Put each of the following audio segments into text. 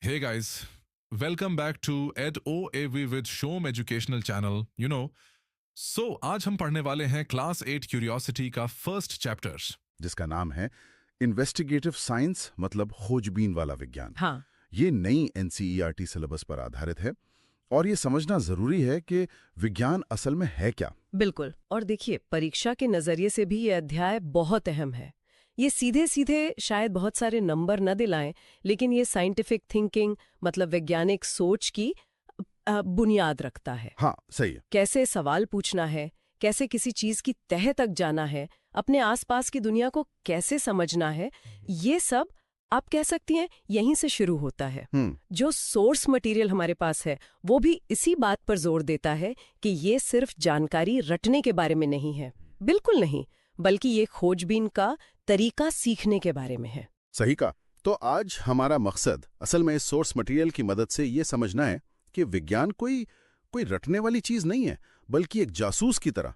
Hey guys, welcome back to Ed OAV with Shom Educational Channel. आज हम पढ़ने वाले हैं क्लास 8 क्यूरियोसिटी का फर्स्ट चैप्टर, जिसका नाम है इन्वेस्टिगेटिव साइंस, मतलब खोजबीन वाला विज्ञान। हाँ। ये नई NCERT सिलेबस पर आधारित है और ये समझना जरूरी है कि विज्ञान असल में है क्या। बिल्कुल। और देखिए, परीक्षा के नजरिए से भी ये अध्याय बहुत अहम है। ये सीधे सीधे शायद बहुत सारे नंबर न दिलाएं, लेकिन ये साइंटिफिक थिंकिंग मतलब वैज्ञानिक सोच की बुनियाद रखता है। हाँ, सही है। कैसे सवाल पूछना है, कैसे किसी चीज की तह तक जाना है, अपने आसपास की दुनिया को कैसे समझना है, ये सब आप कह सकती हैं यहीं से शुरू होता है। जो सोर्स मटेरियल हमारे पास है वो भी इसी बात पर जोर देता है कि ये सिर्फ जानकारी रटने के बारे में नहीं है, बिल्कुल नहीं, बल्कि ये खोजबीन का तरीका सीखने के बारे में है। सही कहा। तो आज हमारा मकसद असल में इस सोर्स मटेरियल की मदद से ये समझना है कि विज्ञान कोई रटने वाली चीज नहीं है, बल्कि एक जासूस की तरह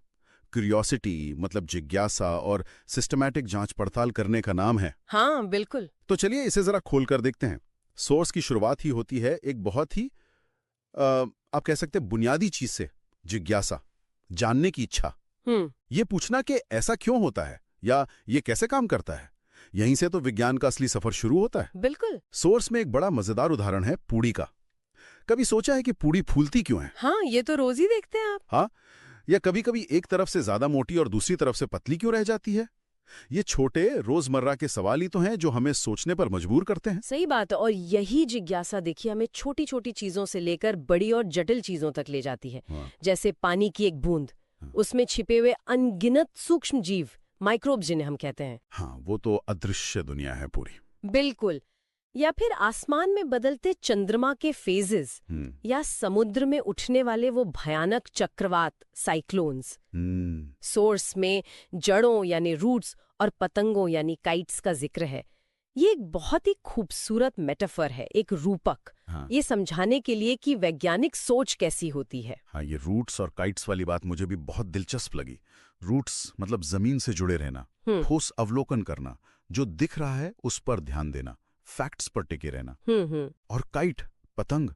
क्यूरियोसिटी मतलब जिज्ञासा और सिस्टमैटिक जांच पड़ताल करने का नाम है। हाँ, बिल्कुल। तो चलिए इसे जरा खोल कर देखते हैं। सोर्स की शुरुआत ही होती है एक बहुत ही आप कह सकते हैं बुनियादी चीज से, जिज्ञासा, जानने की इच्छा। ये पूछना कि ऐसा क्यों होता है या ये कैसे काम करता है। यहीं से तो विज्ञान का असली सफर शुरू होता है। बिल्कुल। सोर्स में एक बड़ा मजेदार उदाहरण है पूड़ी का। कभी सोचा है कि पूड़ी फूलती क्यों है? हाँ, ये तो रोज ही देखते हैं आप। हाँ, या कभी कभी एक तरफ से ज्यादा मोटी और दूसरी तरफ से पतली क्यों रह जाती है? ये छोटे रोजमर्रा के सवाल ही तो हैं जो हमें सोचने पर मजबूर करते हैं। सही बात है। और यही जिज्ञासा देखिए हमें छोटी छोटी चीजों से लेकर बड़ी और जटिल चीजों तक ले जाती है। जैसे पानी की एक बूंद, उसमें छिपे हुए अनगिनत सूक्ष्म जीव, माइक्रोब्स जिन्हें हम कहते हैं। हाँ, वो तो अदृश्य दुनिया है पूरी। बिल्कुल। या फिर आसमान में बदलते चंद्रमा के फेजेस, या समुद्र में उठने वाले वो भयानक चक्रवात, साइक्लोन्स। सोर्स में जड़ों यानी रूट्स और पतंगों यानी काइट्स का जिक्र है। ये एक बहुत ही खूबसूरत मेटाफर है, एक रूपक। ये समझाने के लिए कि वैज्ञानिक सोच कैसी होती है। हाँ, ये रूट्स और काइट्स वाली बात मुझे भी बहुत दिलचस्प लगी। रूट्स मतलब जमीन से जुड़े रहना, ठोस अवलोकन करना, जो दिख रहा है उस पर ध्यान देना, फैक्ट्स पर टिके रहना। और काइट, पतंग,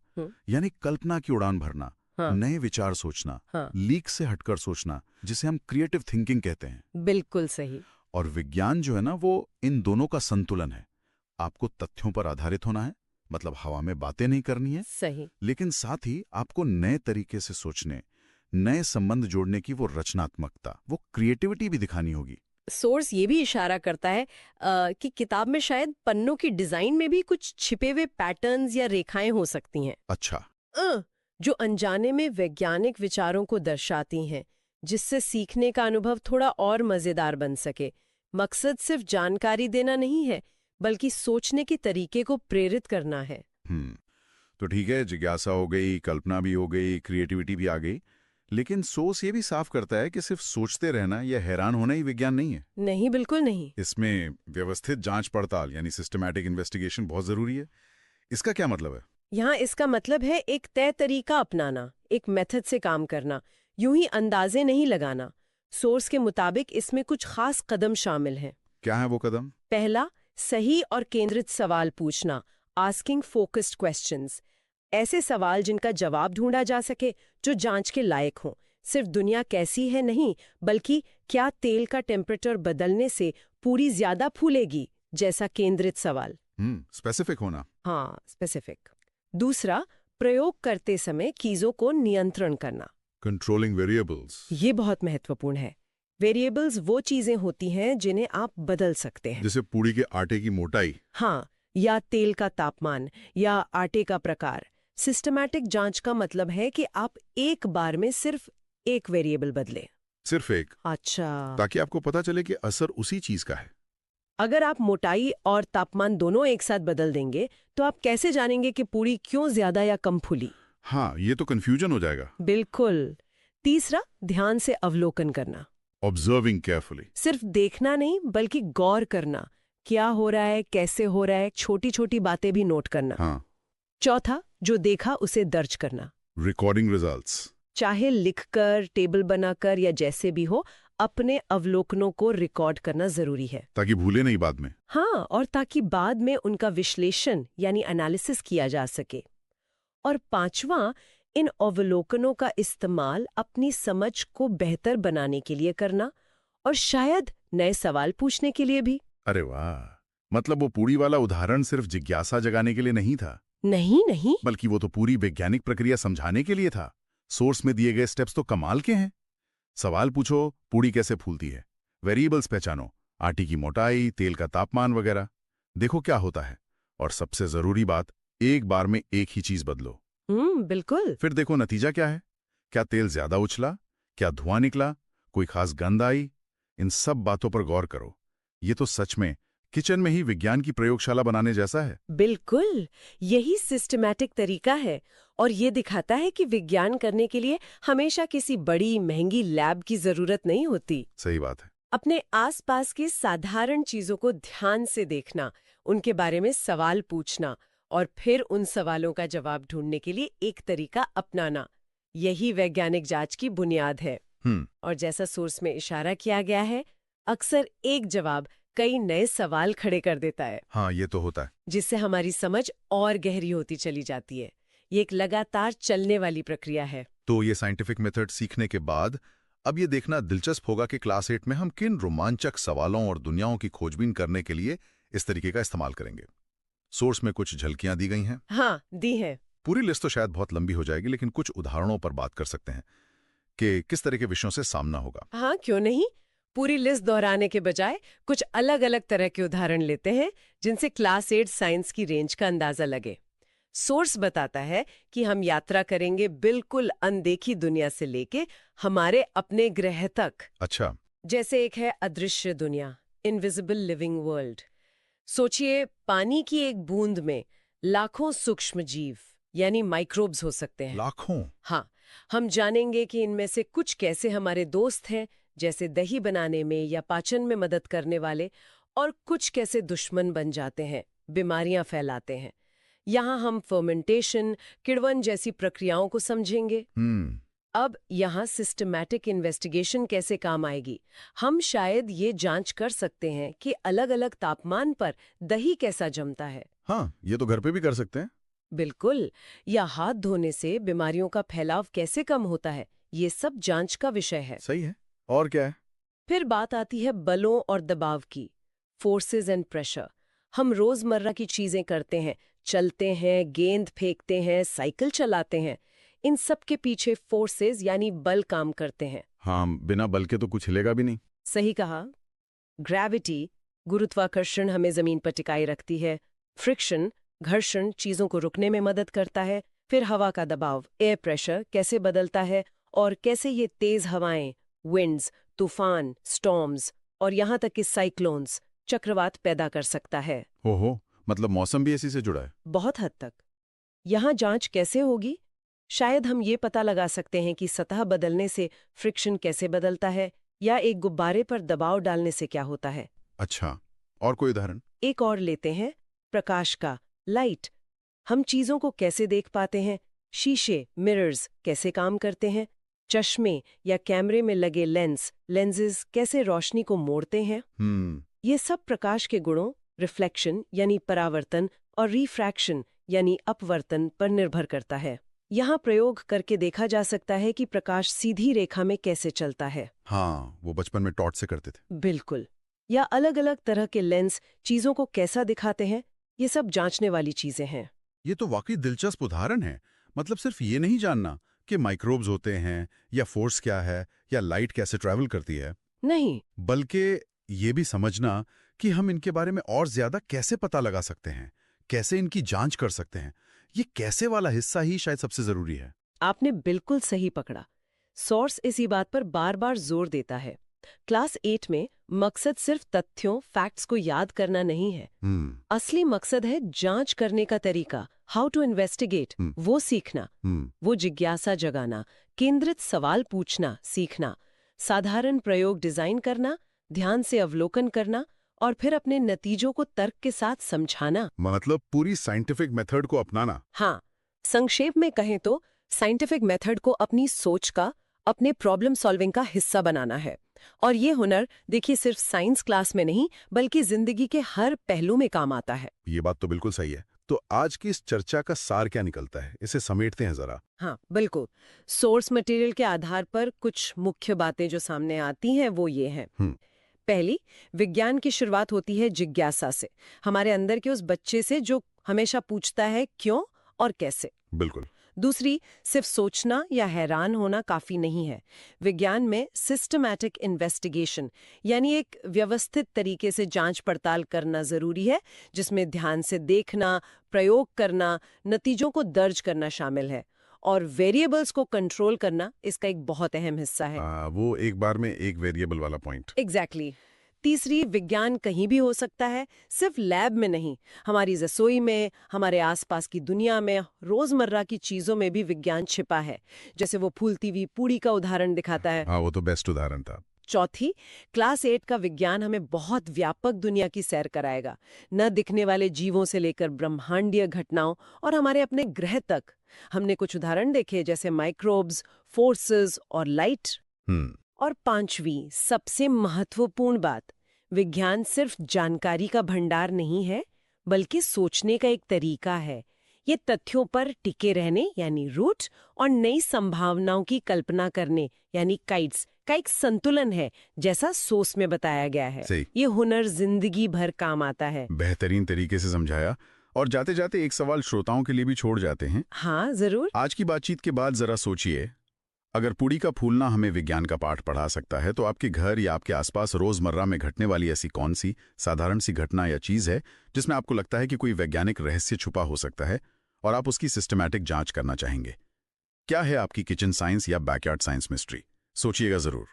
यानी कल्पना की उड़ान भरना, नए विचार सोचना, लीक से हटकर सोचना, जिसे हम क्रिएटिव थिंकिंग कहते हैं। बिल्कुल सही। और विज्ञान जो है ना, वो इन दोनों का संतुलन है। आपको तथ्यों पर आधारित होना है, मतलब हवा में बातें नहीं करनी है, सही, लेकिन साथ ही आपको नए तरीके से सोचने, नए संबंध जोड़ने की वो रचनात्मकता, वो क्रिएटिविटी भी दिखानी होगी। सोर्स ये भी इशारा करता है कि किताब में शायद पन्नों की डिजाइन में भी कुछ छिपे हुए पैटर्न्स या रेखाएं हो सकती हैं। अच्छा। जो अनजाने में वैज्ञानिक विचारों को दर्शाती हैं, जिससे सीखने का अनुभव थोड़ा और मजेदार बन सके। मकसद सिर्फ जानकारी देना नहीं है, बल्कि सोचने के तरीके को प्रेरित करना है। तो ठीक है, जिज्ञासा हो गई, कल्पना भी हो गई, क्रिएटिविटी भी आ गई, लेकिन सोर्स ये भी साफ करता है कि सिर्फ सोचते रहना या हैरान होना ही विज्ञान नहीं है। नहीं, बिल्कुल नहीं। इसमें व्यवस्थित जांच पड़ताल यानी सिस्टमैटिक इन्वेस्टिगेशन बहुत जरूरी है। इसका क्या मतलब है? यहाँ इसका मतलब है एक तय तरीका अपनाना, एक मेथड से काम करना, यूं ही अंदाजे नहीं लगाना। सोर्स के मुताबिक इसमें कुछ खास कदम शामिल हैं। क्या है वो कदम? पहला, सही और केंद्रित सवाल पूछना, आस्किंग फोकस्ड क्वेश्चंस। ऐसे सवाल जिनका जवाब ढूंढा जा सके, जो जांच के लायक हों। सिर्फ दुनिया कैसी है नहीं, बल्कि क्या तेल का टेम्परेचर बदलने से पूरी ज्यादा फूलेगी, जैसा केंद्रित सवाल। स्पेसिफिक होना। हाँ, स्पेसिफिक। दूसरा, प्रयोग करते समय चीजों को नियंत्रण करना, कंट्रोलिंग वेरिएबल्स। ये बहुत महत्वपूर्ण है। वेरिएबल्स वो चीजें होती हैं जिन्हें आप बदल सकते हैं, जैसे पूड़ी के आटे की मोटाई। हाँ, या तेल का तापमान, या आटे का प्रकार। सिस्टमैटिक जांच का मतलब है कि आप एक बार में सिर्फ एक वेरिएबल बदलें। सिर्फ एक? अच्छा। ताकि आपको पता चले कि असर उसी चीज का है। अगर आप मोटाई और तापमान दोनों एक साथ बदल देंगे, तो आप कैसे जानेंगे कि पूरी क्यों ज्यादा या कम फूली? हाँ, ये तो कंफ्यूजन हो जाएगा। बिल्कुल। तीसरा, ध्यान से अवलोकन करना, ऑब्जर्विंग केयरफुली। सिर्फ देखना नहीं, बल्कि गौर करना, क्या हो रहा है, कैसे हो रहा है, छोटी छोटी बातें भी नोट करना। हाँ। चौथा, जो देखा उसे दर्ज करना, रिकॉर्डिंग रिजल्ट्स। चाहे लिखकर, टेबल बनाकर या जैसे भी हो, अपने अवलोकनों को रिकॉर्ड करना जरूरी है, ताकि भूले नहीं बाद में। हाँ, और ताकि बाद में उनका विश्लेषण यानी एनालिसिस किया जा सके। और पांचवा, इन अवलोकनों का इस्तेमाल अपनी समझ को बेहतर बनाने के लिए करना और शायद नए सवाल पूछने के लिए भी। अरे वाह, मतलब वो पूरी वाला उदाहरण सिर्फ जिज्ञासा जगाने के लिए नहीं था। नहीं, बल्कि वो तो पूरी वैज्ञानिक प्रक्रिया समझाने के लिए था। सोर्स में दिए गए स्टेप्स तो कमाल के हैं। सवाल पूछो, पूड़ी कैसे फूलती है, वेरिएबल्स पहचानो, आटे की मोटाई, तेल का तापमान वगैरह, देखो क्या होता है। और सबसे जरूरी बात, एक बार में एक ही चीज बदलो। बिल्कुल। फिर देखो नतीजा क्या है। क्या तेल ज्यादा उछला, क्या धुआं निकला, कोई खास गंध आई? इन सब बातों पर गौर करो। ये तो सच में किचन में ही विज्ञान की प्रयोगशाला बनाने जैसा है। बिल्कुल, यही सिस्टमैटिक तरीका है और ये दिखाता है कि विज्ञान करने के लिए हमेशा किसी बड़ी महंगी लैब की जरूरत नहीं होती। सही बात है। अपने आसपास की साधारण चीजों को ध्यान से देखना, उनके बारे में सवाल पूछना और फिर उन सवालों का जवाब ढूंढने के लिए एक तरीका अपनाना, यही वैज्ञानिक जांच की बुनियाद है। और जैसा सोर्स में इशारा किया गया है, अक्सर एक जवाब कई नए सवाल खड़े कर देता है। हाँ, ये तो होता है। जिससे हमारी समझ और गहरी होती चली जाती है। ये एक लगातार चलने वाली प्रक्रिया है। तो ये साइंटिफिक मेथड सीखने के बाद अब ये देखना दिलचस्प होगा कि क्लास 8 में हम किन रोमांचक सवालों और दुनियाओं की खोजबीन करने के लिए इस तरीके का इस्तेमाल करेंगे। सोर्स में कुछ झलकियां दी गई हैं। हाँ, दी हैं। पूरी लिस्ट तो शायद बहुत लंबी हो जाएगी, लेकिन कुछ उदाहरणों पर बात कर सकते हैं कि किस तरह के विषयों से सामना होगा। हाँ, क्यों नहीं। पूरी लिस्ट दोहराने के बजाय कुछ अलग अलग तरह के उदाहरण लेते हैं जिनसे क्लास 8 साइंस की रेंज का अंदाजा लगे। सोर्स बताता है कि हम यात्रा करेंगे बिल्कुल अनदेखी दुनिया से लेके हमारे अपने ग्रह तक। अच्छा। जैसे एक है अदृश्य दुनिया, इनविजिबल लिविंग वर्ल्ड। सोचिए, पानी की एक बूंद में लाखों सूक्ष्म जीव यानी माइक्रोब्स हो सकते हैं। लाखों? हाँ, हम जानेंगे कि इनमें से कुछ कैसे हमारे दोस्त हैं, जैसे दही बनाने में या पाचन में मदद करने वाले, और कुछ कैसे दुश्मन बन जाते हैं, बीमारियां फैलाते हैं। यहाँ हम फर्मेंटेशन, किण्वन जैसी प्रक्रियाओं को समझेंगे। अब यहाँ सिस्टमैटिक इन्वेस्टिगेशन कैसे काम आएगी। हम शायद ये जांच कर सकते हैं कि अलग अलग तापमान पर दही कैसा जमता है। हाँ, ये तो घर पे भी कर सकते हैं। बिल्कुल। या हाथ धोने से बीमारियों का फैलाव कैसे कम होता है, ये सब जांच का विषय है। सही है। और क्या है? फिर बात आती है बलों और दबाव की, फोर्सेस एंड प्रेशर। हम रोजमर्रा की चीजें करते हैं, चलते हैं, गेंद फेंकते हैं, साइकिल चलाते हैं। इन सब के पीछे फोर्सेस यानी बल काम करते हैं। हाँ, बिना बल के तो कुछ हिलेगा भी नहीं। सही कहा। ग्रेविटी, गुरुत्वाकर्षण हमें जमीन पर टिकाए रखती है। फ्रिक्शन, घर्षण चीजों को रुकने में मदद करता है। फिर हवा का दबाव, एयर प्रेशर कैसे बदलता है और कैसे ये तेज हवाएं, विंड्स, तूफान, स्टॉर्म्स और यहाँ तक कि साइक्लोन्स, चक्रवात पैदा कर सकता है। ओहो, मतलब मौसम भी इसी से जुड़ा है। बहुत हद तक। यहाँ जांच कैसे होगी? शायद हम ये पता लगा सकते हैं कि सतह बदलने से फ्रिक्शन कैसे बदलता है, या एक गुब्बारे पर दबाव डालने से क्या होता है। अच्छा, और कोई उदाहरण? एक और लेते हैं, प्रकाश का, लाइट। हम चीजों को कैसे देख पाते हैं, शीशे, मिरर्स कैसे काम करते हैं, चश्मे या कैमरे में लगे लेंसेज कैसे रोशनी को मोड़ते हैं। ये सब प्रकाश के गुणों, रिफ्लेक्शन यानी परावर्तन और रिफ्रैक्शन यानी अपवर्तन पर निर्भर करता है। यहाँ प्रयोग करके देखा जा सकता है कि प्रकाश सीधी रेखा में कैसे चलता है। हाँ, वो बचपन में टॉर्च से करते थे। बिल्कुल। या अलग अलग तरह के लेंस चीजों को कैसा दिखाते हैं, ये सब जांचने वाली चीजें हैं। ये तो वाकई दिलचस्प उदाहरण है। मतलब सिर्फ ये नहीं जानना कि माइक्रोब्स होते हैं या फोर्स क्या है या लाइट कैसे ट्रैवल करती है, नहीं, बल्कि ये भी समझना कि हम इनके बारे में और ज्यादा कैसे पता लगा सकते हैं, कैसे इनकी जांच कर सकते हैं। ये कैसे वाला हिस्सा ही शायद सबसे जरूरी है। आपने बिल्कुल सही पकड़ा। सोर्स इसी बात पर बार बार जोर देता है। क्लास 8 में मकसद सिर्फ तथ्यों, फैक्ट्स को याद करना नहीं है। असली मकसद है जांच करने का तरीका, हाउ टू इन्वेस्टिगेट, वो सीखना, वो जिज्ञासा जगाना, केंद्रित सवाल पूछना सीखना, साधारण प्रयोग डिजाइन करना, ध्यान से अवलोकन करना और फिर अपने नतीजों को तर्क के साथ समझाना। मतलब पूरी साइंटिफिक मेथड को अपनाना। हाँ, संक्षेप में कहें तो साइंटिफिक मेथड को अपनी सोच का, अपने प्रॉब्लम सॉल्विंग का हिस्सा बनाना है। और ये हुनर देखिए सिर्फ साइंस क्लास में नहीं बल्कि जिंदगी के हर पहलू में काम आता है। ये बात तो बिल्कुल सही है। तो आज की इस चर्चा का सार क्या निकलता है, इसे समेटते हैं जरा। हाँ बिल्कुल। सोर्स मटेरियल के आधार पर कुछ मुख्य बातें जो सामने आती हैं वो ये हैं। पहली, विज्ञान की शुरुआत होती है जिज्ञासा से, हमारे अंदर के उस बच्चे से जो हमेशा पूछता है क्यों और कैसे। बिल्कुल। दूसरी, सिर्फ सोचना या हैरान होना काफी नहीं है। विज्ञान में सिस्टमैटिक इन्वेस्टिगेशन यानी एक व्यवस्थित तरीके से जांच पड़ताल करना जरूरी है, जिसमें ध्यान से देखना, प्रयोग करना, नतीजों को दर्ज करना शामिल है। और वेरिएबल्स को कंट्रोल करना इसका एक बहुत अहम हिस्सा है। वो एक बार में एक वेरिएबल वाला पॉइंट। एग्जैक्टली। तीसरी, विज्ञान कहीं भी हो सकता है, सिर्फ लैब में नहीं, हमारी रसोई में, हमारे आसपास की दुनिया में, रोजमर्रा की चीजों में भी विज्ञान छिपा है, जैसे वो फूलती हुई पूड़ी का उदाहरण दिखाता है। हाँ, वो तो बेस्ट उदाहरण था। चौथी, क्लास 8 का विज्ञान हमें बहुत व्यापक दुनिया की सैर कराएगा, न दिखने वाले जीवों से लेकर ब्रह्मांडीय घटनाओं और हमारे अपने ग्रह तक। हमने कुछ उदाहरण देखे जैसे माइक्रोब्स, फोर्सेस और लाइट। और पांचवी, सबसे महत्वपूर्ण बात, विज्ञान सिर्फ जानकारी का भंडार नहीं है बल्कि सोचने का एक तरीका है। ये तथ्यों पर टिके रहने यानी रूट और नई संभावनाओं की कल्पना करने यानी काइट्स का एक संतुलन है, जैसा सोस में बताया गया है। ये हुनर जिंदगी भर काम आता है। बेहतरीन तरीके से समझाया। और जाते जाते एक सवाल श्रोताओं के लिए भी छोड़ जाते हैं। हाँ जरूर। आज की बातचीत के बाद जरा सोचिए, अगर पूड़ी का फूलना हमें विज्ञान का पाठ पढ़ा सकता है, तो आपके घर या आपके आसपास रोजमर्रा में घटने वाली ऐसी कौन सी साधारण सी घटना या चीज है जिसमें आपको लगता है कि कोई वैज्ञानिक रहस्य छुपा हो सकता है और आप उसकी सिस्टमैटिक जांच करना चाहेंगे? क्या है आपकी किचन साइंस या बैकयार्ड साइंस मिस्ट्री? सोचिएगा जरूर।